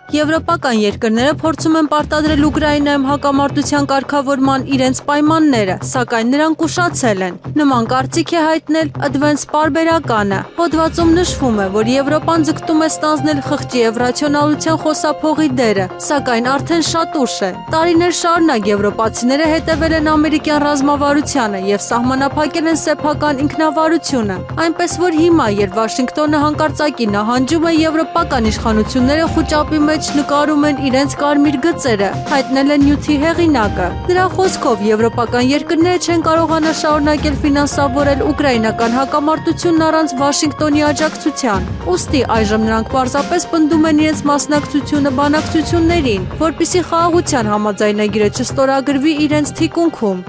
Եվրոպական երկրները փորձում են պարտադրել Ուկրաինայում հակամարտության կարգավորման իրենց պայմանները, սակայն նրանք ուշացել են։ Նման կարծիք է հայտնել Advance պարբերականը։ Հոդվածում նշվում է, որ Եվրոպան ձգտում է ստանձնել խղճի եւ ռացիոնալության խոսափողի դերը, սակայն արդեն շատ ուշ է։ Տարիներ շարունակ եվրոպացիները հետևել են ամերիկյան ռազմավարությանը եւ սահմանափակել են սեփական ինքնավարությունը։ Այնպես որ հիմա, երբ Վաշինգտոնը հանկարծակի նահանջում է եվրոպական իշխանությունները խոճապի մեջ նկարում են իրենց կարմիր գծերը, հայտնել է նյութի հեղինակը։ Նրա խոսքով եվրոպական երկրները չեն կարողանա շարունակել ֆինանսավորել ուկրաինական հակամարտությունն առանց Վաշինգտոնի աջակցության։ Ուստի այժմ նրանք պարզապես պնդում են իրենց մասնակցությունը բանակցություններին, որպեսզի խաղաղության համաձայնագիրը չստորագրվի իրենց թիկունքում։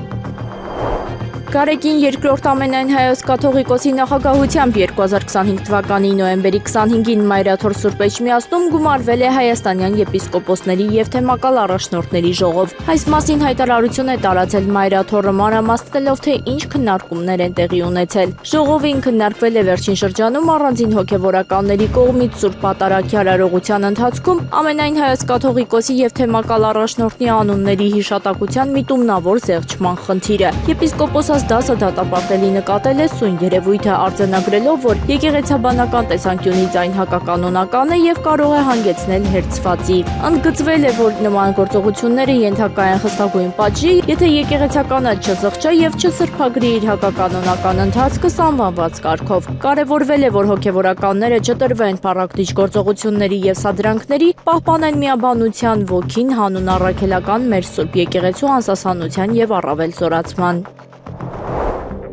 Գարեգին երկրորդ ամենայն հայոց կաթողիկոսի նախագահությամբ 2025 թվականի նոյեմբերի 25-ին Մայրաթոր Սուրբ Էջմիածնում գումարվել է հայաստանյան եպիսկոպոսների եւ թեմակալ առաջնորդների ժողով։ Այս մասին հայտարարություն է տարածել Մայրաթորը մանրամասնելով, թե ինչ քննարկումներ են տեղի ունեցել։ Ժողովին քննարկվել է վերջին շրջանում առանձին հոգեվորականների կողմից Սուրբ Պատարագի արարողության ընթացքում ամենայն հայոց կաթողիկոսի եւ թեմակալ առաջնորդի անունների հիշատակության միտումնավոր զեղչման խնդիրը։ Եպիսկոպոս դասը դատապարտելի նկատել է սույն երևույթը արձանագրելով, որ եկեղեցաբանական տեսանկյունից այն հակականոնական է եւ կարող է հանգեցնել հերձվածի։ Ընդգծվել է, որ նման գործողությունները ենթակա են խստագույն պատժի, եթե եկեղեցականը չզղջա եւ չսրբագրի իր հակականոնական ընթացքը սանվանված կարգով։ Կարևորվել է, որ հոգեվորականները չտրվեն փառակտիչ գործողությունների եւ սադրանքների, պահպանեն միաբանության ոգին հանուն առաքելական մեր Սուրբ եկեղեցու անսասանության եւ առավել զորացման։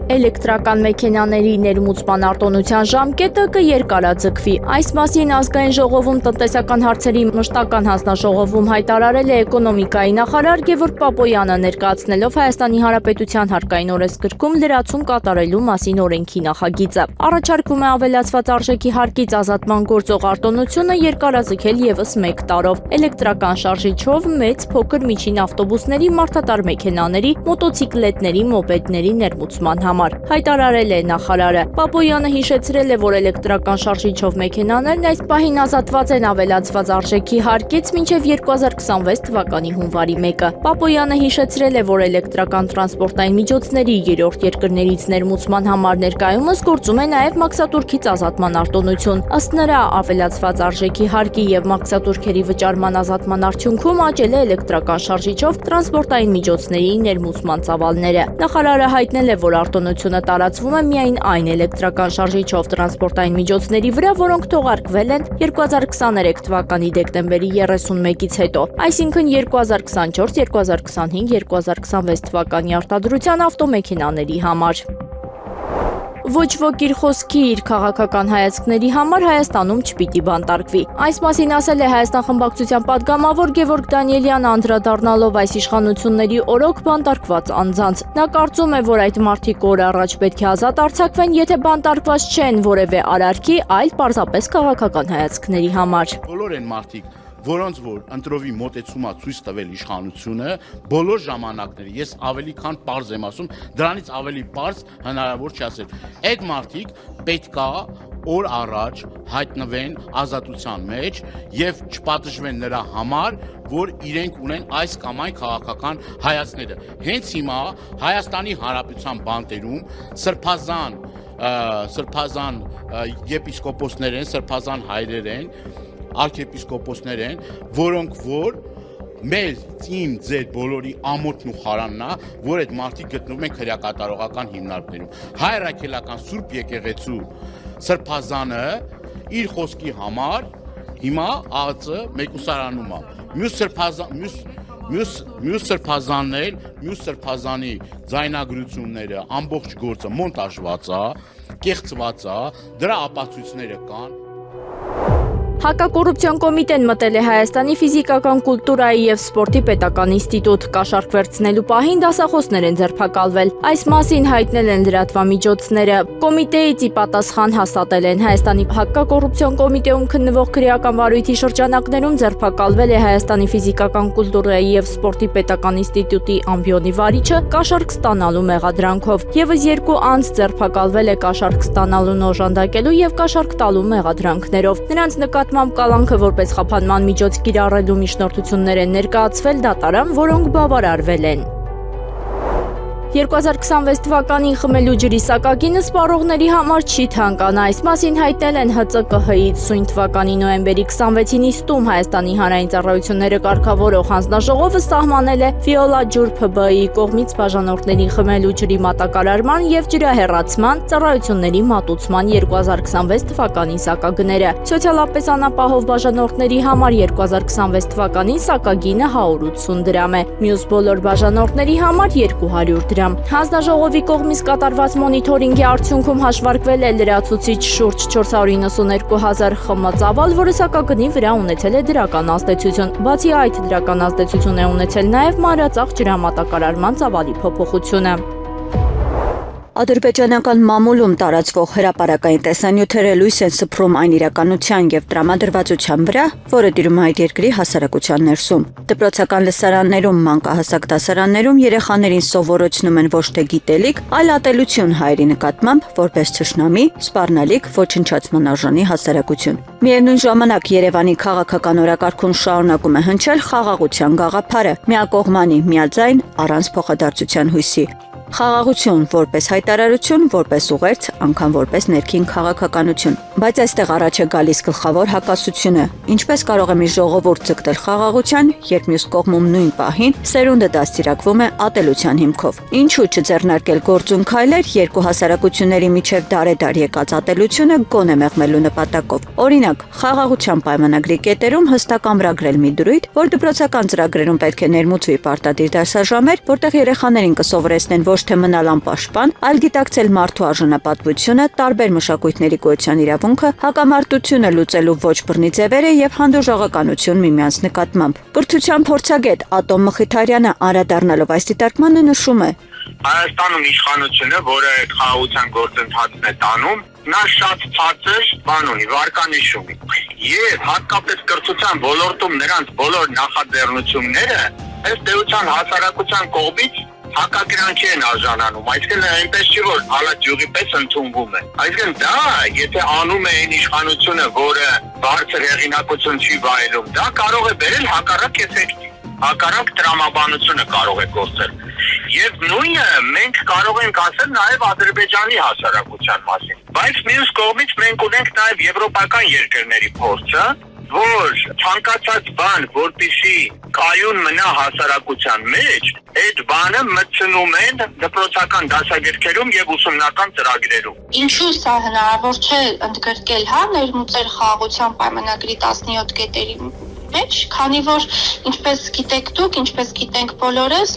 Էլեկտրական մեքենաների ներմուծման արտոնության ժամկետը կերկարաձգվի։ Այս մասին ազգային ժողովում տնտեսական հարցերի մշտական հանձնաժողովում հայտարարել է էկոնոմիկայի նախարար Գևորգ Պապոյանը, ներկայացնելով Հայաստանի Հանրապետության հարկային օրենսգրքում լրացում կատարելու մասին օրենքի նախագիծը։ Առաջարկվում է ավելացված արժեքի հարկից ազատման գործող արտոնությունը երկարաձգել եւս 1 տարով։ Էլեկտրական շարժիչով մեծ, փոքր, միջին ավտոբուսների, մարդատար մեքենաների, մոտոցիկլետների, մոպեդների ներմուծման հայտարարել է նախարարը։ Պապոյանը հիշեցրել է, որ էլեկտրական շարժիչով մեքենաներն այս պահին ազատված են ավելացված արժեքի հարկից մինչև 2026 թվականի հունվարի 1-ը։ Պապոյանը հիշեցրել է, որ էլեկտրական տրանսպորտային միջոցների երրորդ երկրներից ներմուծման համար ներկայումս գործում է նաև մաքսատուրքից ազատման արտոնություն։ Ըստ նրա, ավելացված արժեքի հարկի եւ մաքսատուրքերի վճարման ազատման արդյունքում աճել է էլեկտրական շարժիչով տրանսպորտային միջոցների ներմուծման ծավալները։ Նախարարը հայտնել է, որ արտոնությունը տարածվում է միայն այն էլեկտրական շարժիչով տրանսպորտային միջոցների վրա, որոնք թողարկվել են 2023 թվականի դեկտեմբերի 31-ից հետո, այսինքն 2024, 2025, 2026 թվականի արտադրության ավտոմեքենաների համար։ Ոչ ոք իր խոսքի, իր քաղաքական հայացքների համար Հայաստանում չպիտի բանտարկվի։ Այս մասին ասել է Հայաստան խմբակցության падգամավոր Գևորգ Դանիելյանը, անդրադառնալով այս իշխանությունների օրոք բանտարկված անձանց։ Նա կարծում է, որ այդ մարդիկ օր առաջ պետք է ազատ արձակվեն, եթե բանտարկված չեն որևէ արարքի, այլ պարզապես քաղաքական հայացքների համար։ Բոլոր են մարդիկ, որոնց որ ընտրովի մոտեցումա ցույց տվել իշխանությունը բոլոր ժամանակների, ես ավելի քան պարզ եմ ասում, դրանից ավելի պարզ հնարավոր չի ասել։ Այդ մարդիկ պետքա օր առաջ հայտնվեն ազատության մեջ եւ չպատժվեն նրա համար, որ իրենք ունեն այս կամ այն քաղաքական հայացքները։ Հենց հիմա Հայաստանի Հանրապետության բանտերում սրբազան եպիսկոպոսներ են, սրբազան հայրեր են, արքեպիսկոպոսներ են, որոնք որ մեր ձեր բոլորի ամոթն ու խարանն է, որ այդ մարդիկ գտնվում են քրեակատարողական հիմնարկներում։ Հայ առաքելական Սուրբ եկեղեցու սրբազանը իր խոսքի համար հիմա ԱԾ մեկուսարանում է։ Մյուս սրբազանի ձայնագրությունները, ամբողջ գործը մոնտաժված է, կեղծված է, դրա ապացույցները կան։ Հակակոռուպցիոն կոմիտեն մտել է Հայաստանի ֆիզիկական կուլտուրայի եւ սպորտի պետական ինստիտուտ, կաշառք վերցնելու պահին դասախոսներ են ձերբակալվել։ Այս մասին հայտնել են լրատվամիջոցները։ Կոմիտեից ի պատասխան հաստատել են Հայաստանի հակակոռուպցիոն կոմիտեում քննվող քրեական վարույթի շրջանակներում ձերբակալվել է Հայաստանի ֆիզիկական կուլտուրայի եւ սպորտի պետական ինստիտուտի ամբիոնի վարիչը կաշառք ստանալու մեղադրանքով։ Եվս 2 անձ ձերբակալվել է կաշառք ստանալուն օժանդակելու եւ կաշառք տալու մեղադրանքներով։ Նրանց նկատմամբ նկատմամբ կալանքը որպես խափանման միջոց կիրառելու միջնորդություններ են ներկայացվել դատարան, որոնք բավարարվել են։ 2026 թվականին խմելու ջրի սակագինը սպառողների համար չի թանկանա, այս մասին հայտնել են ՀԾԿՀ-ից սույն թվականի նոյեմբերի 26-ին իստում Հայաստանի հանրային ծառայությունները կարգավորող հանձնաժողովը սահմանել է Վիոլա ջուր ՓԲ-ի կողմից բաժանորդների խմելու ջրի մատակարարման եւ ջրահեռացման ծառայությունների մատուցման 2026 թվականի սակագները։ Սոցիալապես անապահով բաժանորդների համար 2026 թվականին սակագինը 180 դրամ է, մյուս բոլոր բաժանորդների համար 200 դրամ։ Հանձնաժողովի կողմից կատարված մոնիթորինգի արդյունքում հաշվարկվել է լրացուցիչ շուրջ 492,000 ԽՄ ծավալ, որը սակագնի վրա ունեցել է դրական ազդեցություն։ Բացի այդ, դրական ազդեցություն է ունեցել նաև մանրածախ ջրամատակարարման ծավալի փոփոխությունը։ Ադրբեջանական մամուլում տարածվող հրապարակային տեսանյութերը լույս են սփռում այն իրականության եւ տրամադրվածության վրա, որը տիրում է այդ երկրի հասարակության ներսում։ Դպրոցական լսարաններում, մանկահասակ դասարաններում երեխաներին սովորեցնում են ոչ թե գիտելիք, այլ ատելություն հայերի նկատմամբ, որպես թշնամի, սպառնալիք, ոչնչացման արժանի հասարակություն։ Միևնույն ժամանակ Երևանի քաղաքական օրակարգում շարունակում է հնչել խաղաղության գաղափարը՝ միակողմանի, միաձայն, առանց փոխադարձության հույսի։ Խաղաղություն որպես հայտարարություն, որպես ուղերձ, անգամ որպես ներքին քաղաքականություն։ Բայց այստեղ առաջ է գալիս գլխավոր հակասությունը։ Ինչպես կարող է մի ժողովուրդ ձգտել խաղաղության, երբ մյուս կողմում նույն պահին սերունդը դաստիարակվում է ատելության հիմքով։ Ինչու չձեռնարկել գործուն քայլեր երկու հասարակությունների միջև դարեդար եկած ատելությունը գոնե մեղմելու նպատակով։ Օրինակ, խաղաղության պայմանագրի կետերում հստակ ամրագրել մի դրույթ, որ դպրոցական ծրագրերում պետք է ներմուծվի պարտադիր դասաժամեր, որտեղ երեխաներին կսովորեցնեն ոչ թե մնալ անպաշտպան, այլ գիտակցել մարդու արժանապատվությունը, տարբեր մշակույթների գոյության իրավունքը, հակամարտությունը լուծելու ոչ բռնի ձևերը եւ հանդուրժողականություն միմյանց նկատմամբ։ Կրթության փորձագետ Ատոմ Մխիթարյանը անդրադառնալով այս դիտարկմանը նշում է. Հայաստանում իշխանությունը, որը խաղաղության գործընթացն է տանում, նա շատ ցածր բան ունի, վարկանիշ ունի։ Եվ հատկապես կրթության ոլորտում նրանց բոլոր նախաձեռնությունները ըստ էության հասարակության կողմից հակակրանքի են արժանանում, այսինքն այնպես չի, որ հալած յուղի պես ընդունվում է։ Այսինքն դա, եթե անում է այն իշխանությունը, որը բարձր հեղինակություն չի վայելում, դա կարող է բերել հակառակ էֆեկտի, հակառակ տրամաբանությունը կարող է գործել։ Եվ նույնը մենք կարող ենք ասել նաև Ադրբեջանի հասարակության մասին։ Բայց մյուս կողմից մենք ունենք նաև եվրոպական երկրների փորձը, որ ցանկացած բան, որպեսզի կայուն մնա հասարակության մեջ, այդ բանը մտցնում են դպրոցական դասագրքերում եւ ուսումնական ծրագրերում։ Ինչու սա հնարավոր չէ ընդգրկել, ներմուծել խաղաղության պայմանագրի 17 կետերի մեջ, քանի որ ինչպես գիտեք դուք, ինչպես գիտենք բոլորս,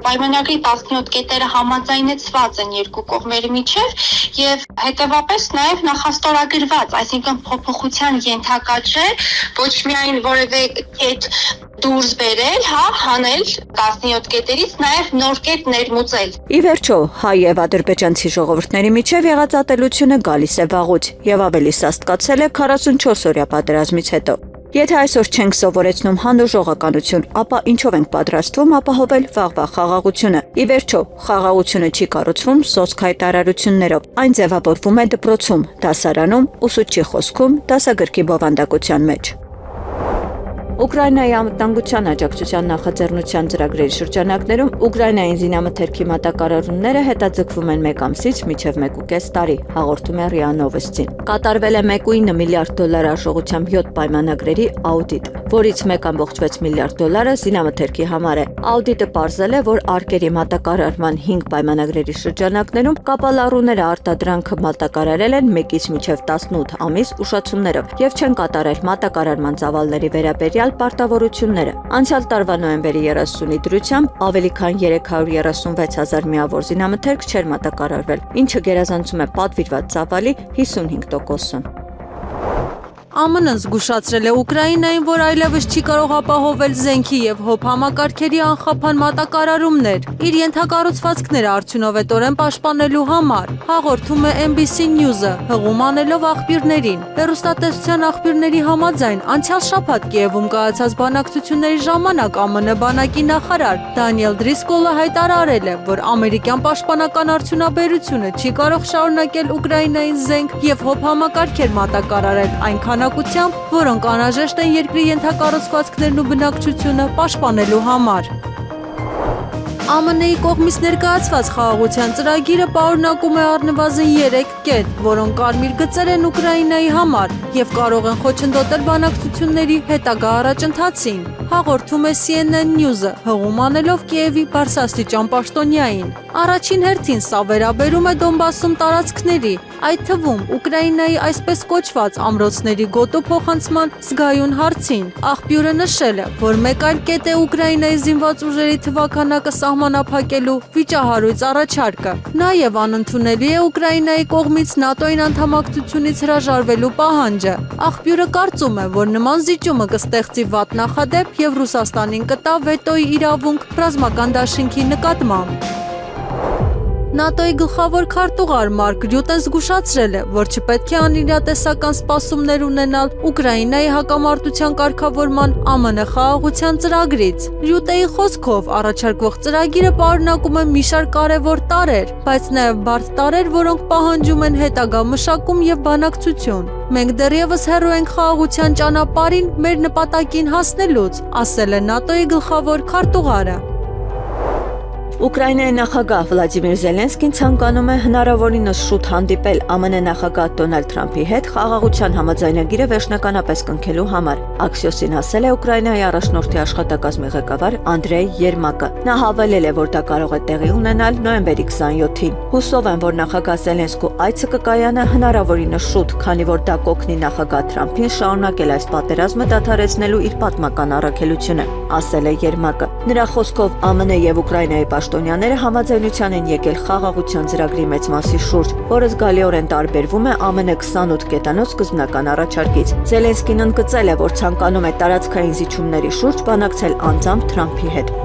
պայմանագրի 17 կետերը համաձայնեցված են երկու կողմերի միջև եւ հետեւաբար նաեւ նախաստորագրված, այսինքն փոփոխության ենթակա չէ, ոչ միայն որևէ կետ դուրս բերել, հանել 17 կետերից, նաև նոր կետ ներմուծել։ Ի վերջո, հայ եւ ադրբեջանցի ժողովուրդների միջև եղած ատելությունը գալիս է վաղուց եւ ավելի սաստկացել է 44-օրյա պատերազմից հետո։ Եթե այսօր չենք սովորեցնում հանդուրժողականություն, ապա ինչով ենք պատրաստվում ապահովել վաղվա խաղաղությունը։ Ի վերջո, խաղաղությունը չի կառուցվում սոսկ հայտարարություններով, այն ձևավորվում է դպրոցում, դասարանում, ուսուցչի խոսքում, դասագրքի բովանդակության մեջ։ Ուկրաինայի անվտանգության աջակցության նախաձեռնության ծրագրերի շրջանակներում Ուկրաինային զինամթերքի մատակարարումները հետաձգվում են 1 ամսից մինչև 1.5 տարի, հաղորդում է ՌԻԱ Նովոստին։ Կատարվել է 1.9 միլիարդ դոլար արժողությամբ 7 պայմանագրերի աուդիտ, որից 1.6 միլիարդ դոլարը զինամթերքի համար է։ Աուդիտը պարզել է, որ արկերի մատակարարման 5 պայմանագրերի շրջանակներում կապալառուները արտադրանքը մատակարարել են 1-ից մինչև 18 ամիս ուշացումներով եւ չեն կատարել մատակարարման ծավալների վերաբերյալ պարտավորությունները։ Անցյալ տարվա նոյեմբերի 30-ի դրությամբ ավելի քան 336,000 միավոր զինամթերք չէր մատակարարվել, ինչը գերազանցում է պատվիրված ծավալի 55%-ը։ ԱՄՆ-ն զգուշացրել է Ուկրաինային, որ այլևս չի կարող ապահովել զենքի եւ հոբ համակարգերի անխափան մատակարարումներ իր ենթակառուցվածքները արդյունավետորեն պաշտպանելու համար, հաղորդում է NBC News-ը, հղում անելով աղբյուրներին։ Հեռուստատեսության աղբյուրների համաձայն անցյալ շաբաթ Կիևում կայացած բանակցությունների ժամանակ ԱՄՆ բանակի նախարար Դանիել Դրիսկոլը հայտարարել է, որ ամերիկյան պաշտպանական արդյունաբերությունը չի կարող շարունակել Ուկրաինային զենք եւ հոբ համակարգեր մատակարարել այնքան նշանակությամբ, որոնք անհրաժեշտ են երկրի ենթակառուցվածքներն ու բնակչությունը պաշտպանելու համար։ ԱՄՆ-ի կողմից ներկայացված խաղաղության ծրագիրը պարունակում է առնվազն 3 կետ, որոնք կարմիր գծեր են Ուկրաինայի համար եւ կարող են խոչընդոտել բանակցությունների հետագա առաջընթացին, հաղորդում է CNN News-ը, հղում անելով Կիևի բարձրաստիճան պաշտոնյային։ Առաջին հերթին սա վերաբերում է Դոնբասում տարածքների, այդ թվում Ուկրաինայի այսպես կոչված ամրոցների գոտու փոխանցման զգայուն հարցին։ Աղբյուրը նշել է, որ մեկ այլ կետ է Ուկրաինայի զինված ուժերի թվականակը սահմանափակելու վիճահարույց առաջարկը։ Նաև անընդունելի է Ուկրաինայի կողմից ՆԱՏՕ-ին անդամակցությունից հրաժարվելու պահանջը։ Աղբյուրը կարծում է, որ նման զիջումը կստեղծի վատ նախադեպ եւ Ռուսաստանին կտա վետոյի իրավունք ռազմական դաշինքի նկատմամբ։ ՆԱՏՕ-ի գլխավոր քարտուղար Մարկ Ռյուտեն զգուշացրել է, որ չպետք է անիրատեսական սպասումներ ունենալ Ուկրաինայի հակամարտության կարգավորման ԱՄՆ խաղաղության ծրագրից։ Ռյուտեի խոսքով առաջարկվող ծրագիրը պարունակում է մի շարք կարևոր տարրեր, բայց նաև բարդ տարրեր, որոնք պահանջում են հետագա մշակում եւ բանակցություն։ Մենք դեռևս հեռու ենք խաղաղության ճանապարհին մեր նպատակին հասնելուց, ասել է ՆԱՏՕ-ի գլխավոր քարտուղարը։ Ուկրաինայի նախագահ Վլադիմիր Զելենսկին ցանկանում է հնարավորինս շուտ հանդիպել ԱՄՆ նախագահ Դոնալդ Թրամփի հետ խաղաղության համաձայնագիրը վերջնականապես կնքելու համար։ Աքսիոսին ասել է Ուկրաինայի առաջնորդի աշխատակազմի ղեկավար Անդրեյ Երմակը։ Նա հավելել է, որ դա կարող է տեղի ունենալ նոյեմբերի 27-ին։ Հուսով եմ, որ նախագահ Զելենսկու այցը կկայանա հնարավորինս շուտ, քանի որ դա կօգնի նախագահ Թրամփին շարունակել այս պատերազմը դադարեցնելու իր պատմական առաքելությունը, ասել է Երմակը։ Նրա խոսքով ԱՄՆ եւ Ուկրաինայի պաշտոնյաները համաձայնության են եկել խաղաղության ծրագրի մեծ մասի շուրջ, որը զգալիորեն տարբերվում է ԱՄՆ 28 կետանոց սկզբնական առաջարկից։ Զելենսկին ընդգծել է, որ ցանկանում է տարածքային զիջումների շուրջ բանակցել անձամբ Թրամփի հետ։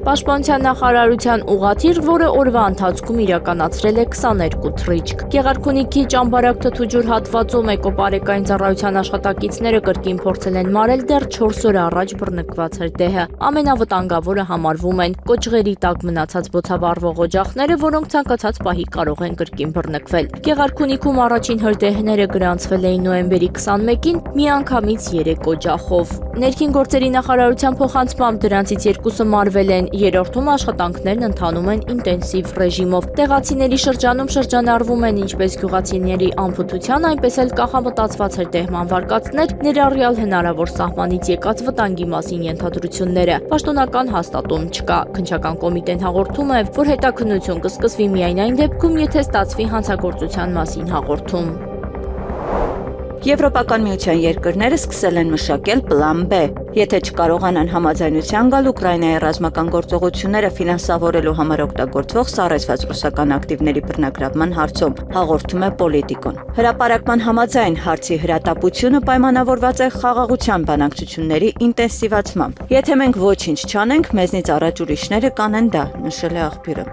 Պաշտպանության նախարարության ուղղաթիռ, որը օրվա ընթացքում իրականացրել է 22 թռիչք։ Գեղարքունիքի ճամբարակ թթուջուր հատվածում էկոպարեկային ծառայության աշխատակիցները կրկին փորձել են մարել դեռ 4 օր առաջ բռնկված էր դեհը։ Ամենավտանգավորը համարվում են կոճղերի տակ մնացած բոցավառվող օջախները, որոնք ցանկացած պահի կարող են կրկին բռնկվել։ Գեղարքունիքում առաջին հրդեհները գրանցվել էին նոյեմբերի 21-ին միանգամից 3 օջախով։ Ներքին գործերի նախարարության փոխանցմամբ դրանցից 2-ը մարվել են, երրորդում աշխատանքներն ընթանում են ինտենսիվ ռեժիմով։ Տեղացիների շրջանում շրջանառվում են ինչպես գյուղացիների անփութության, այնպես էլ կախամտածված հրդեհման վարկածներ, ներառյալ հնարավոր սահմանից եկած վտանգի մասին ենթադրությունները։ Պաշտոնական հաստատում չկա։ Քննչական կոմիտեն հաղորդում է, որ հետաքննություն կսկսվի միայն այն դեպքում, եթե ստացվի հանցագործության մասին հաղորդում։ Եվրոպական միության երկրները սկսել են մշակել պլան B, եթե չկարողանան համաձայնության գալ Ուկրաինայի ռազմական գործողությունները ֆինանսավորելու համար օգտագործվող սառեցված ռուսական ակտիվների բռնագրավման հարցում, հաղորդում է Պոլիտիկոն։ Հրապարակման համաձայն հարցի հրատապությունը պայմանավորված է խաղաղության բանակցությունների ինտենսիվացմամբ։ Եթե մենք ոչինչ չանենք, մեզնից առաջ ուրիշները կանեն դա, նշել է աղբյուրը։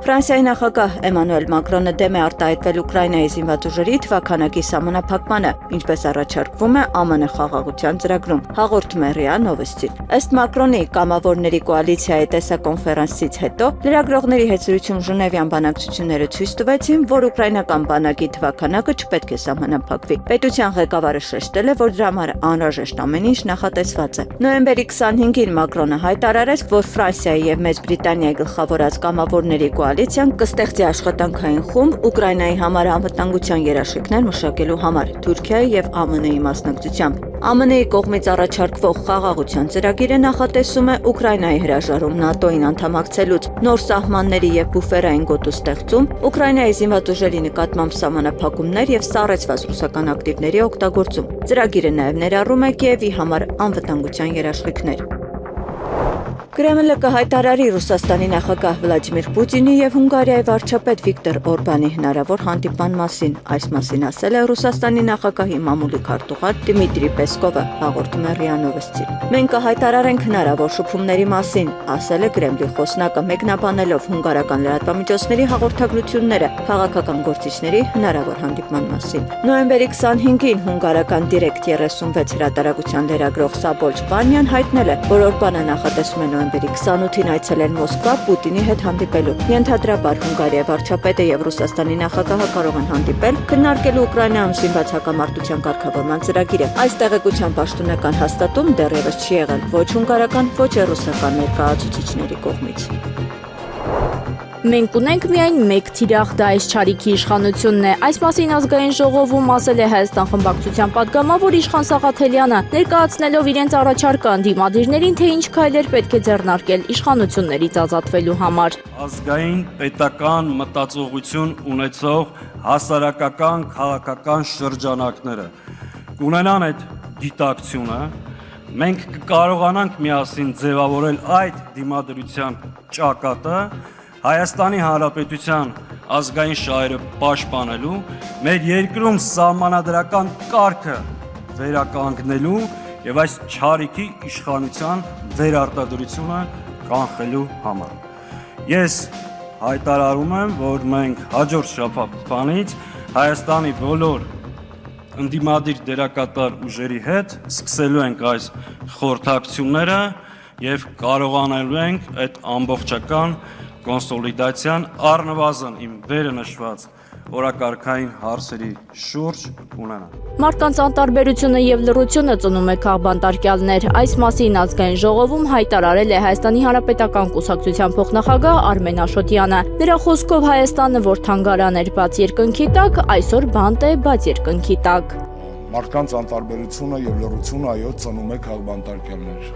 Ֆրանսիայի նախագահ Էմանուել Մակրոնը դեմ է արտահայտվել Ուկրաինայի զինված ուժերի թվաքանակի սահմանափակմանը, ինչպես առաջարկվում է ԱՄՆ խաղաղության ծրագրում, հաղորդում է ՌԻԱ Նովոստին։ Ըստ Մակրոնի, կամավորների կոալիցիայի տեսակոնֆերանսից հետո լրագրողների հետ զրույցում Ժնևյան բանակցությունները ցույց տվեցին, որ ուկրաինական բանակի թվաքանակը չպետք է սահմանափակվի։ Պետության ղեկավարը շեշտել է, որ դրա համար անհրաժեշտ ամեն ինչ նախատեսված է։ Նոյեմբերի 25-ին Մակրոնը հայտարարեց, որ Ֆրանսիայի եւ Մեծ Բրիտանիայի գլխավորած կամավորների կոալիցիան կստեղծի աշխատանքային խումբ Ուկրաինայի համար անվտանգության երաշխիքներ մշակելու համար Թուրքիայի եւ ԱՄՆ-ի մասնակցությամբ։ ԱՄՆ-ի կողմից առաջարկվող խաղաղության ծրագիրը նախատեսում է Ուկրաինայի հրաժարում ՆԱՏՕ-ին անդամակցելուց, նոր սահմանների եւ բուֆերային գոտու ստեղծում, Ուկրաինայի զինված ուժերի նկատմամբ սահմանափակումներ եւ սառեցված ռուսական ակտիվների օգտագործում։ Ծրագիրը նաեւ ներառում է Կիևի համար անվտանգության երաշխիքներ։ Կրեմլը կհայտարարի Ռուսաստանի նախագահ Վլադիմիր Պուտինի եւ Հունգարիայի վարչապետ Վիկտոր Օրբանի հնարավոր հանդիպման մասին։ Այս մասին ասել է Ռուսաստանի նախագահի մամուլի քարտուղար Դմիտրի Պեսկովը, հաղորդում է ՌԻԱ Նովոստին։ Մենք կհայտարարենք հնարավոր շփումների մասին, ասել է Կրեմլի խոսնակը, մեկնաբանելով հունգարական լրատվամիջոցների հաղորդագրությունները քաղաքական գործիչների հնարավոր հանդիպման մասին։ Նոյեմբերի 25-ին հունգարական Direct 36 հրատարակության լրագրող Սաբոլ Չպանյան հայտնել է, որ Օրբանը նախատեսում է նոյեմբերի 28-ին այցելել Մոսկվա Պուտինի հետ հանդիպելու։ Ենթադրաբար Հունգարիայի վարչապետը եւ Ռուսաստանի նախագահը կարող են հանդիպել, քննարկելու Ուկրաինայում զինված հակամարտության կարգավորման ծրագիրը։ Այս տեղեկության պաշտոնական հաստատում դեռևս չի եղել ոչ հունգարական, ոչ ռուսական ներկայացուցիչների կողմից։ Մենք ունենք միայն մեկ թիրախ, դա այս չարիքի իշխանությունն է։ Այս մասին ազգային ժողովում ասել է Հայաստան խմբակցության պատգամավոր Իշխան Սաղաթելյանը, ներկայացնելով իրենց առաջարկը ընդդիմադիրներին, թե ինչ քայլեր պետք է ձեռնարկել իշխանություններից ազատվելու համար։ Ազգային պետական մտածողություն ունեցող հասարակական քաղաքական շրջանակները կունենան այդ դիտակցությունը, մենք կկարողանանք միասին ձևավորել այդ դիմադրության ճակատը Հայաստանի Հանրապետության ազգային շահերը պաշտպանելու, մեր երկրում սահմանադրական կարգը վերականգնելու եւ այս չարիքի իշխանության վերարտադրությունը կանխելու համար։ Ես հայտարարում եմ, որ մենք հաջորդ շաբաթվանից Հայաստանի բոլոր ընդդիմադիր դերակատար ուժերի հետ սկսելու ենք այս խորհրդակցությունները եւ կարողանալու ենք այդ ամբողջական կոնսոլիդացիան առնվազն իմ վերը նշված օրակարգային հարցերի շուրջ ունենալ։ Մարդկանց անտարբերությունը եւ լռությունը ծնում է քաղբանտարկյալներ։ Այս մասին ազգային ժողովում հայտարարել է Հայաստանի Հանրապետական կուսակցության փոխնախագահ Արմեն Աշոտյանը։ Նրա խոսքով Հայաստանը, որ թանգարան էր բաց երկնքի տակ, այսօր բանտ է բաց երկնքի տակ։ Մարդկանց անտարբերությունը եւ լռությունը այո ծնում է քաղբանտարկյալներ։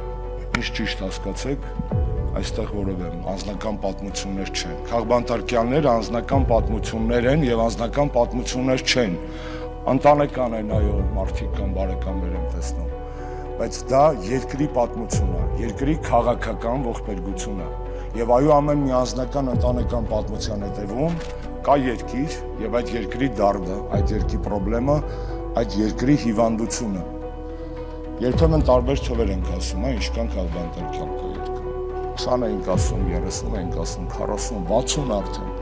Ինչ ճիշտ հասկացեք, այստեղ որևէ անձնական պատմություններ չեն։ Քաղբանտարկյալները անձնական պատմություններ են եւ անձնական պատմություններ չեն։ Ընտանեկան են այո, մարդիկ կամ բարեկամներ եմ տեսնում, բայց դա երկրի պատմությունն է, երկրի քաղաքական ողբերգությունն է։ Եվ այո, ամեն մի անձնական ընտանեկան պատմության հետևում կա երկիր եւ այդ երկրի դարդը, այդ երկրի խնդրեմը, այդ երկրի հիվանդությունը։ Երբեմն տարբեր թվեր ենք ասում, ինչքան քաղբանտարկյալ կա երկրում։ 20 ենք ասում, 30 ենք ասում, 40, 60 արդեն։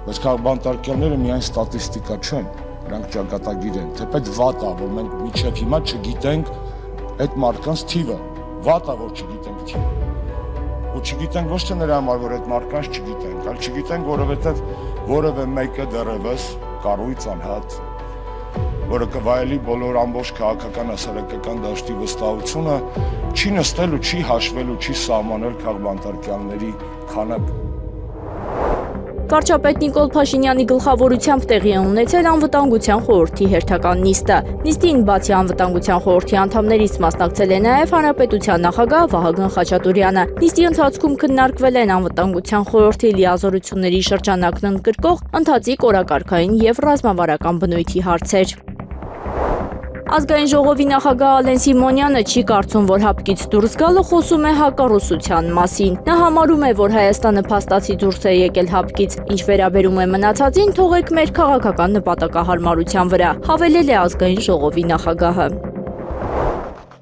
Բայց քաղբանտարկյալները միայն ստատիստիկա չեն, նրանք ճակատագիր են։ Թեպետ վատ է, որ մենք մինչև հիմա չգիտենք այդ մարդկանց թիվը։ Վատ է, որ չգիտենք թիվը։ Ու չգիտենք ոչ թե նրա համար, որ այդ մարդկանց չգիտենք, այլ չգիտենք, որովհետև որևէ մեկը դեռևս կառույց անհատ, որը կվայելի բոլոր ամբողջ քաղաքական հասարակական դաշտի վստահությունը, չի նստել ու չի հաշվել ու չի սահմանել քաղբանտարկյալների քանակը։ Վարչապետ Նիկոլ Փաշինյանի գլխավորությամբ տեղի է ունեցել անվտանգության խորհրդի հերթական նիստը։ Նիստին բացի անվտանգության խորհրդի անդամներից մասնակցել է նաև Հանրապետության նախագահ Վահագն Խաչատուրյանը։ Նիստի ընթացքում քննարկվել են անվտանգության խորհրդի լիազորությունների շրջանակն ընդգրկող ընթացիկ օրակարգային եւ ռազմավարական բնույթի հարցեր։ Ազգային ժողովի նախագահ Ալեն Սիմոնյանը չի կարծում, որ հապկից դուրս գալը խոսում է հակառուսության մասին։ Նա համարում է, որ Հայաստանը փաստացի դուրս է եկել հապկից, ինչ վերաբերում է մնացածին, թողեք մեր քաղաքական նպատակահարմարության վրա, հավելել է ազգային ժողովի նախագահը։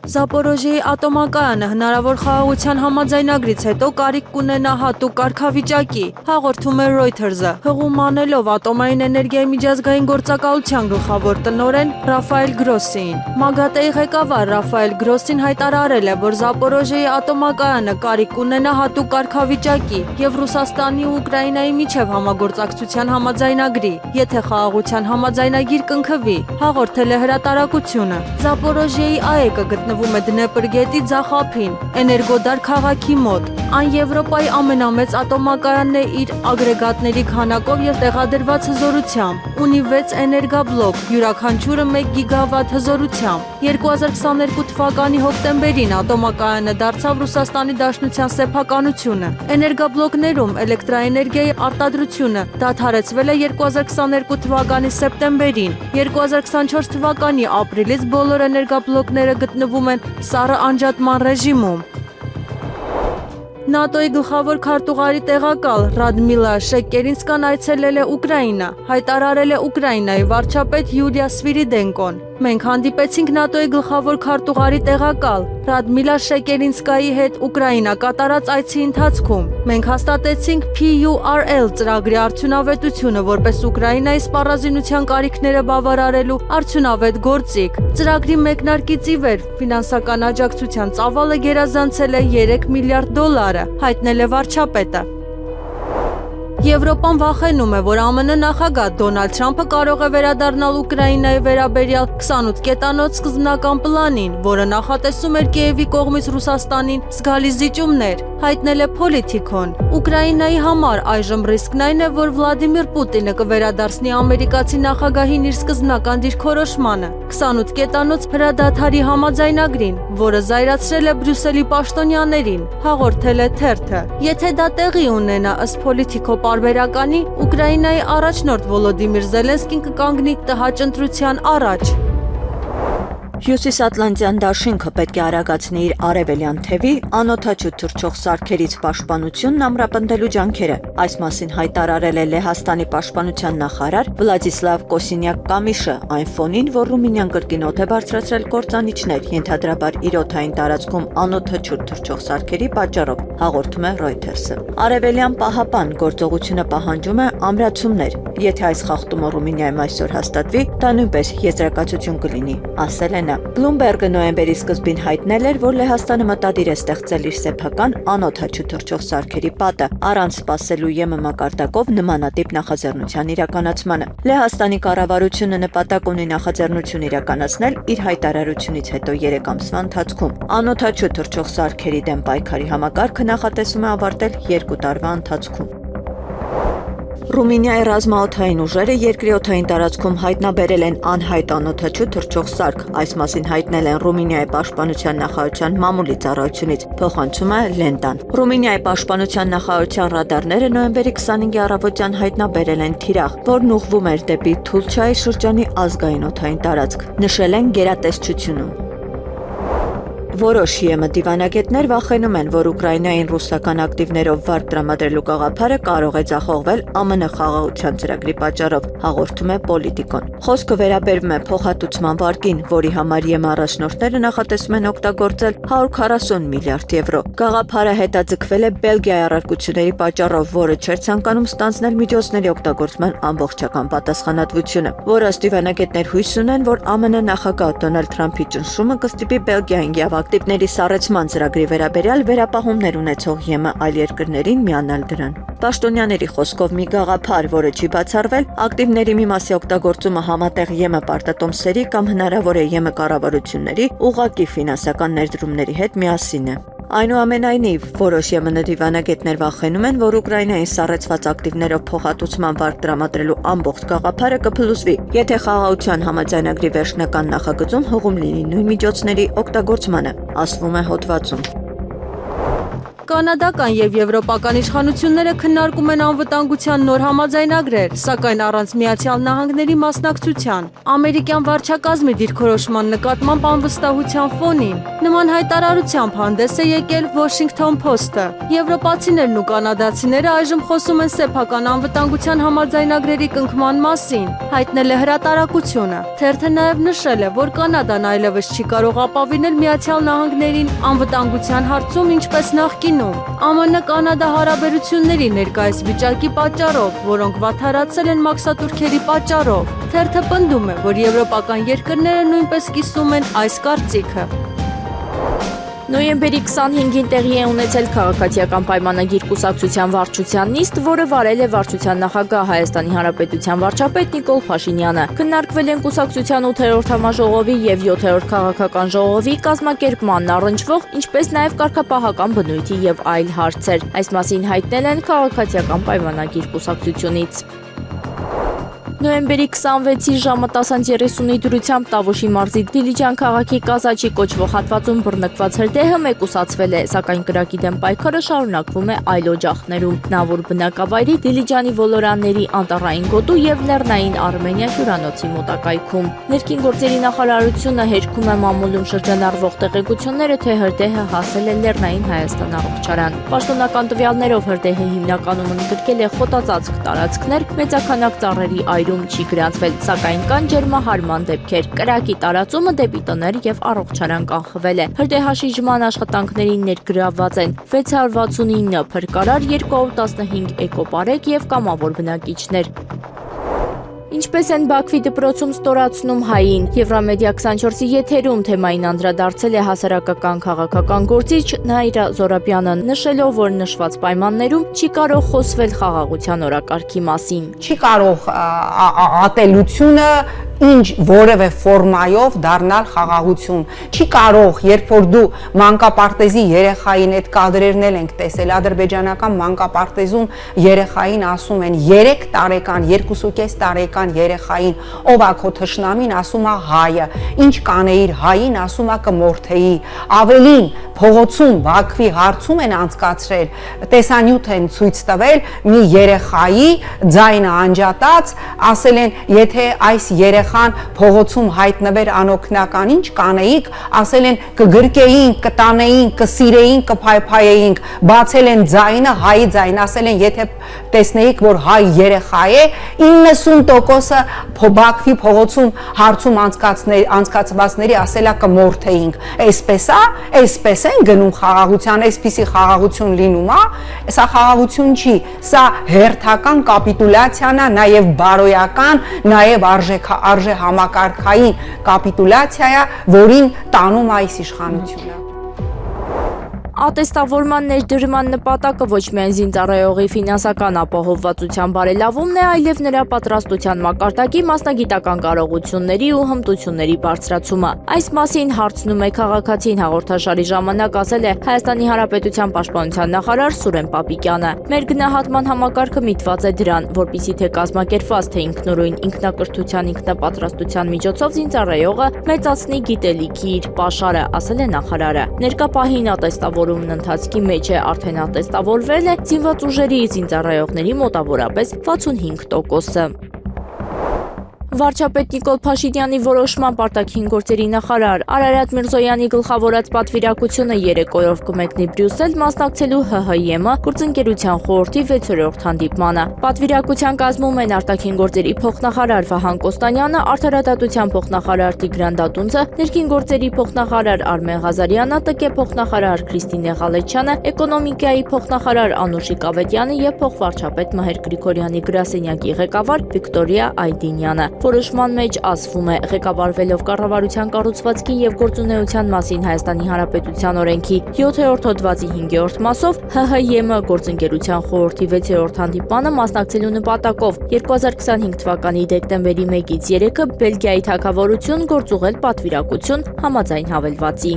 Զապորոժիեի ատոմակայանը հնարավոր խաղաղության համաձայնագրից հետո կարիք կունենա հատուկ կարգավիճակի, հաղորդում է Reuters-ը, հղում անելով ատոմային էներգիայի միջազգային գործակալության գլխավոր տնօրեն Ռաֆայել Գրոսին։ ՄԱԳԱՏԷ-ի ղեկավար Ռաֆայել Գրոսին հայտարարել է, որ Զապորոժիեի ատոմակայանը կարիք կունենա հատուկ կարգավիճակի եւ Ռուսաստանի ու Ուկրաինայի միջև համագործակցության համաձայնագրի, եթե խաղաղության համաձայնագիր կնքվի, հաղորդել է հրատարակությունը։ Զապորոժիեի ԱԵԿ-ը գտնվում է Դնեպր գետի ձախ-ափին, Էներգոդար քաղաքի մոտ։ Այն Եվրոպայի ամենամեծ ատոմակայանն է իր ագրեգատների քանակով եւ տեղադրված հզորությամբ։ Ունի 6 էներգաբլոկ, յուրաքանչյուրը 1 գիգավատ հզորությամբ։ 2022 թվականի հոկտեմբերին ատոմակայանը դարձավ Ռուսաստանի Դաշնության սեփականությունը։ Էներգաբլոկներում էլեկտրաէներգիայի արտադրությունը դադարեցվել է 2022 թվականի սեպտեմբերին։ 2024 թվականի ապրիլից բոլոր էներգաբլոկները գտնվում են սառը անջատման ռեժիմում։ ՆԱՏՕ-ի գլխավոր քարտուղարի տեղակալ Ռադմիլա Շեկերինսկան այցելել է Ուկրաինա, հայտարարել է Ուկրաինայի վարչապետ Յուլիա Սվիրիդենկոն։ Մենք հանդիպեցինք ՆԱՏՕ-ի գլխավոր քարտուղարի տեղակալ Ռադմիլա Շեկերինսկայի հետ Ուկրաինա կատարած այցի ընթացքում։ Մենք հաստատեցինք PURL ծրագրի արդյունավետությունը որպես Ուկրաինայի սպառազինության կարիքները բավարարելու արդյունավետ գործիք։ Ծրագրի մեկնարկից ի վեր ֆինանսական աջակցության ծավալը գերազանցել է 3 միլիարդ դոլարը, հայտնել է վարչապետը։ Եվրոպան վախենում է, որ ԱՄՆ նախագահ Դոնալդ Թրամփը կարող է վերադառնալ Ուկրաինայի վերաբերյալ 28 կետանոց սկզբնական պլանին, որը նախատեսում էր Կիևի կողմից Ռուսաստանին զգալի զիջումներ, հայտնել է Politico-ն։ Ուկրաինայի համար այժմ ռիսկն այն է, որ Վլադիմիր Պուտինը կվերադարձնի ամերիկացի նախագահին իր սկզբնական դիրքորոշմանը 28 կետանոց հրադադարի համաձայնագրին, որը զայրացրել է Բրյուսելի պաշտոնյաներին, հաղորդել է թերթը։ Եթե դա տեղի ունենա ըստ Politico պարբերականի, Ուկրաինայի առաջնորդ Վոլոդիմիր Զելենսկին կկանգնի տհաճ ընտրության առաջ։ Հյուսիսատլանտյան դաշինքը պետք է արագացնի իր արևելյան թևի անօդաչու թռչող սարքերից պաշտպանությունն ամրապնդելու ջանքերը։ Այս մասին հայտարարել է Լեհաստանի պաշտպանության նախարար Վլադիսլավ Կոսինյակ-Կամիշը այն ֆոնին, որ Ռումինիան կրկին օդ է բարձրացրել կործանիչներ, ենթադրաբար իր օդային տարածքում անօդաչու թռչող սարքերի պատճառով, հաղորդում է Reuters-ը։ Արևելյան պահապան գործողությունը պահանջում է ամրացումներ։ Եթե այս խախտումը Ռումինիայում այսօր հաստատվի, դա նույնպես եզրակացություն կլինի, ասել է նա։ Բլումբերգը նոյեմբերի սկզբին հայտնել էր, որ Լեհաստանը մտադիր է ստեղծել իր սեփական անօդաչու թռչող սարքերի պատը, առանց սպասելու ԵՄ մակարդակով նմանատիպ նախաձեռնության իրականացմանը։ Լեհաստանի կառավարությունը նպատակ ունի նախաձեռնություն իրականացնել իր հայտարարությունից հետո 3 ամսվա ընթացքում։ Անօդաչու թռչող սարքերի դեմ պայքարի համակարգը նախատեսում է ավարտել 2 տարվա ընթացքում։ Ռումինիայի ռազմաօդային ուժերը երկրի օդային տարածքում հայտնաբերել են անհայտ անօդաչու թռչող սարք։ Այս մասին հայտնել են Ռումինիայի պաշտպանության նախարարության մամուլի ծառայությունից, փոխանցում է Լենտան։ Ռումինիայի պաշտպանության նախարարության ռադարները նոյեմբերի 25-ի առավոտյան հայտնաբերել են թիրախ, որն ուղղվում էր դեպի Թուլչայի շրջանի ազգային օդային տարածք։ Նշել են գերատեսչությունում։ Որոշ ԵՄ դիվանագետներ վախենում են, որ Ուկրաինային ռուսական ակտիվներով վարկ տրամադրելու գաղափարը կարող է ձախողվել ԱՄՆ խաղաղության ծրագրի պատճառով, հաղորդում է Politico-ն։ Խոսքը վերաբերվում է փոխհատուցման վարկին, որի համար ԵՄ առաջնորդները նախատեսում են օգտագործել 140 միլիարդ եվրո։ Գաղափարը հետաձգվել է Բելգիայի առարկությունների պատճառով, որը չէր ցանկանում ստանձնել միջոցների օգտագործման ամբողջական պատասխանատվությունը, որ ըստ դիվանագետներ հույս ունեն, որ ԱՄՆ նախագահ Դոնալդ Թրամփի ճնշումը կստիպի Բելգիային եւ ակտիվների սառեցման ծրագրի վերաբերյալ վերապահումներ ունեցող ԵՄ այլ երկրներին միանալ դրան։ Պաշտոնյաների խոսքով մի գաղափար, որը չի բացառվել, ակտիվների մի մասի օգտագործումը համատեղ ԵՄ պարտատոմսերի կամ հնարավոր է ԵՄ կառավարությունների ուղղակի ֆինանսական ներդրումների հետ միասին է։ Այնուամենայնիվ, որոշ ԵՄ դիվանագետներ վախենում են, որ Ուկրաինային սառեցված ակտիվներով փոխհատուցման վարկ տրամադրելու ամբողջ գաղափարը կփլուզվի, եթե խաղաղության համաձայնագրի վերջնական նախագծում հղում լինի նույն միջոցների օգտագործմանը, ասվում է հոդվածում։ Կանադական եւ եվրոպական իշխանությունները քննարկում են անվտանգության նոր համաձայնագրեր, սակայն առանց Միացյալ Նահանգների մասնակցության։ Ամերիկյան վարչակազմի դիրքորոշման նկատմամբ անվստահության ֆոնին նման հայտարարությամբ հանդես է եկել Washington Post-ը։ Եվրոպացիներն ու կանադացիները այժմ խոսում են սեփական անվտանգության համաձայնագրերի կնքման մասին, հայտնել է հրատարակությունը։ Թերթը նաեւ նշել է, որ Կանադան այլևս չի կարող ապավինել Միացյալ Նահանգներին անվտանգության հարցում ինչպես նախկին ԱՄՆ-Կանադա հարաբերությունների ներկայիս վիճակի պատճառով, որոնք վատթարացել են մաքսատուրքերի պատճառով։ Թերթը պնդում է, որ եվրոպական երկրները նույնպես կիսում են այս կարծիքը։ Նոյեմբերի 25-ին տեղի է ունեցել քաղաքացիական պայմանագիր կուսակցության վարչության նիստ, որը վարել է վարչության նախագահ Հայաստանի Հանրապետության վարչապետ Նիկոլ Փաշինյանը։ Քննարկվել են կուսակցության 8-րդ համաժողովի եւ 7-րդ քաղաքական ժողովի կազմակերպմանն առնչվող, ինչպես նաեւ կարգապահական բնույթի եւ այլ հարցեր։ Այս մասին հայտնել են քաղաքացիական պայմանագիր կուսակցությունից։ Նոյեմբերի 26-ի ժամը 10:30-ի դրությամբ Տավուշի մարզի Դիլիջան քաղաքի Կազաչի կոչվող հատվածում բռնկված հրդեհը մեկուսացվել է, սակայն կրակի դեմ պայքարը շարունակվում է այլ օջախներում։ Նավոր բնակավայրի Դիլիջանի ոլորանների անտառային գոտու եւ Լեռնային Արմենիա հյուրանոցի մոտակայքում։ Ներքին գործերի նախարարությունը հերքում է մամուլում շրջանառվող տեղեկությունները, թե հրդեհը հասել է Լեռնային Հայաստան առողջարան։ Պաշտոնական տվյալներով հրդեհը հիմնականում ընդգրկել է խոտածածկ տարածքներ, մեծաքանակ ծառերի այր տարիներում չի գրանցվել, սակայն կան ջերմահարման դեպքեր։ Կրակի տարածումը դեպի տներ եւ առողջարան կանխվել է։ Հրդեհաշիժման աշխատանքներին ներգրավված են 669 փրկարար, 215 էկոպարեկ եւ կամավոր բնակիչներ։ Ինչպես են Բաքվի դպրոցում ստորացնում հային, Եվրամեդիա 24-ի եթերում թեմային անդրադարձել է հասարակական քաղաքական գործիչ Նաիրա Զորաբյանը, նշելով, որ նշված պայմաններում չի կարող խոսվել խաղաղության օրակարգի մասին։ Չի կարող ատելությունը ինչ որևէ ֆորմայով դառնալ խաղաղություն։ Չի կարող, երբ որ դու մանկապարտեզի երեխային այդ կադրերն ենք տեսել, ադրբեջանական մանկապարտեզում երեխային ասում են 3 տարեկան, 2.5 տարեկան երեխային, ով ա քո թշնամին, ասում ա հայը, ինչ կանեիր հային, ասում ա կմորթեի։ Ավելին փողոցում Բաքվի հարցում են անցկացրել, տեսանյութ են ցույց տվել մի երեխայի ձայնը անջատած, ասել են, եթե այս երեխան փողոցում հայտնվեր անօգնական, ինչ կանեիք, ասել են կգրկեինք, կտանեինք, կսիրեինք, կփայփայեինք, բացել են ձայնը, հայի ձայն, ասել են, եթե տեսնեիք, որ հայ երեխա է, 90%-ը Բաքվի փողոցում հարցում անցկացվածների ասելա կմորթեինք։ Այսպես են գնում խաղաղության, այսպիսի խաղաղություն լինում է, սա խաղաղություն չի, սա հերթական կապիտուլյացիան է, նաև բարոյական, նաև արժե համակարգային կապիտուլյացիա է, որին տանում է այս իշխանությունը։ Ատեստավորման ներդրման նպատակը ոչ միայն զինծառայողի ֆինանսական ապահովվածության բարելավումն է, այլև նրա պատրաստության մակարդակի մասնագիտական կարողությունների ու հմտությունների բարձրացումը։ Այս մասին հարցնում է քաղաքացին հաղորդաշարի ժամանակ ասել է Հայաստանի Հանրապետության պաշտպանության նախարար Սուրեն Պապիկյանը։ Մեր գնահատման համակարգը միտված է դրան, որպեսզի թե կազմակերպված, թե ինքնուրույն ինքնակրթության ինքնապատրաստության միջոցով զինծառայողը մեծացնի գիտելիքի իր պաշարը, ասել է նախարարը։ Ներկա պահին ատեստավորումն ընթացքի մեջ է, արդեն ատեստավորվել է զինված ուժերի զինծառայողների մոտավորապես 65%-ը։ Վարչապետ Նիկոլ Փաշինյանի որոշմամբ արտաքին գործերի նախարար Արարատ Միրզոյանի գլխավորած պատվիրակությունը 3 օրով կմեկնի Բրյուսել մասնակցելու ՀՀԵՄ գործընկերության խորհրդի 6-րդ հանդիպմանը։ Պատվիրակության կազմում են արտաքին գործերի փոխնախարար Վահան Կոստանյանը, արդարադատության փոխնախարար Տիգրան Դատունցը, ներքին գործերի փոխնախարար Արմեն Ղազարյանը, ՏԿ փոխնախարար Քրիստինե Ղալեչյանը, էկոնոմիկայի փոխնախարար Անուշիկ Ավետյանը եւ փոխվարչապետ Մհեր Գրիգորյանի գրասենյակի ղեկավար Վիկտորիա Այդինյանը։ Որոշման մեջ ասվում է, ղեկավարվելով կառավարության կառուցվածքի եւ գործունեության մասին Հայաստանի Հանրապետության օրենքի 7-րդ հոդվածի 5-րդ մասով ՀՀԵՄ գործընկերության խորհրդի 6-րդ հանդիպանը մասնակցելու նպատակով 2025 թվականի դեկտեմբերի 1-ից 3-ը Բելգիայի թագավորություն գործուղել պատվիրակություն համաձայն հավելվածի։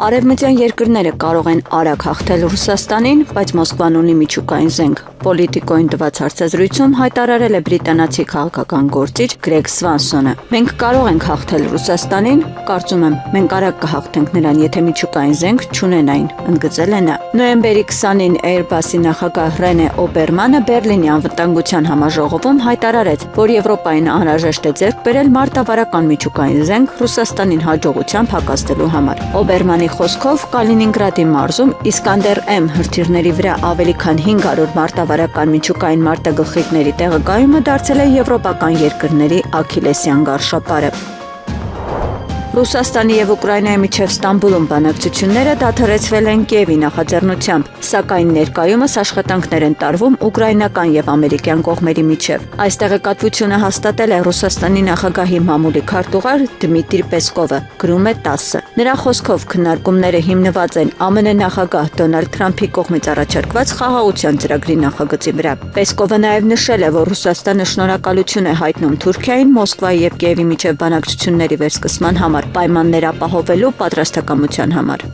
Արևմտյան երկրները կարող են արագ հաղթել Ռուսաստանին, բայց Մոսկվան ունի միջուկային զենք։ Պոլիտիկոին տված հարցազրույցում հայտարարել է բրիտանացի քաղաքական գործիչ Գրեգ Սվանսոնը։ Մենք կարող ենք հաղթել Ռուսաստանին, կարծում եմ, մենք արագ կհաղթենք նրան, եթե միջուկային զենք չունենային, ընդգծել է նա։ Նոյեմբերի 20-ին Airbus-ի նախագահ Ռենե Օբերմանը Բերլինի անվտանգության համաժողովում հայտարարեց, որ Եվրոպային անհրաժեշտ է ձեռք բերել մարտավարական միջուկային զենք Ռուսաստանին հաջողությամբ հակազդելու համար։ Օբերմանի խոսքով Կալինինգրադի մարզում Իսկանդեր-M հրթիռների վրա ավելի քան 500 մարտավարական միջուկային մարտագլխիկների տեղակայումը դարձել է եվրոպական երկրների աքիլեսյան գարշապարը։ Ռուսաստանի եւ Ուկրաինայի միջև Ստամբուլում բանակցությունները դադարեցվել են Կիևի նախաձեռնությամբ, սակայն ներկայումս աշխատանքներ են տարվում ուկրաինական եւ ամերիկյան կողմերի միջև։ Այս տեղեկատվությունը հաստատել է Ռուսաստանի նախագահի մամուլի քարտուղար Դմիտրի Պեսկովը, գրում է ՏԱՍՍ-ը։ Նրա խոսքով քննարկումները հիմնված են ԱՄՆ նախագահ Դոնալդ Թրամփի կողմից առաջարկված խաղաղության ծրագրի նախագծի վրա։ Պեսկովը նաեւ նշել է, որ Ռուսաստանը շնորհակալություն է հայտնում Թուրքիային Մոսկվայի եւ Կիևի միջև բանակցությունների վերսկսման համար, պայմաններ ապահովելու պատրաստակամության համար։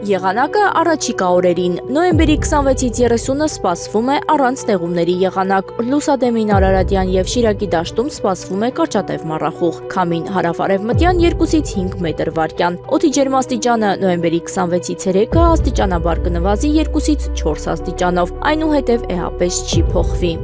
Եղանակը առաջիկա օրերին նոյեմբերի 26-ից 30-ը սպասվում է առանց տեղումների եղանակ, լուսադեմին Արարատյան եւ Շիրակի դաշտում սպասվում է կարճատև մառախուղ, քամին հարավ-արևմտյան 2-ից 5 մետր վարկյան, օդի ջերմաստիճանը նոյեմբերի 26-ից 3-ը աստիճանաբար կնվազի 2-ից 4 աստիճանով, այնուհետև էապես չի փոխվի։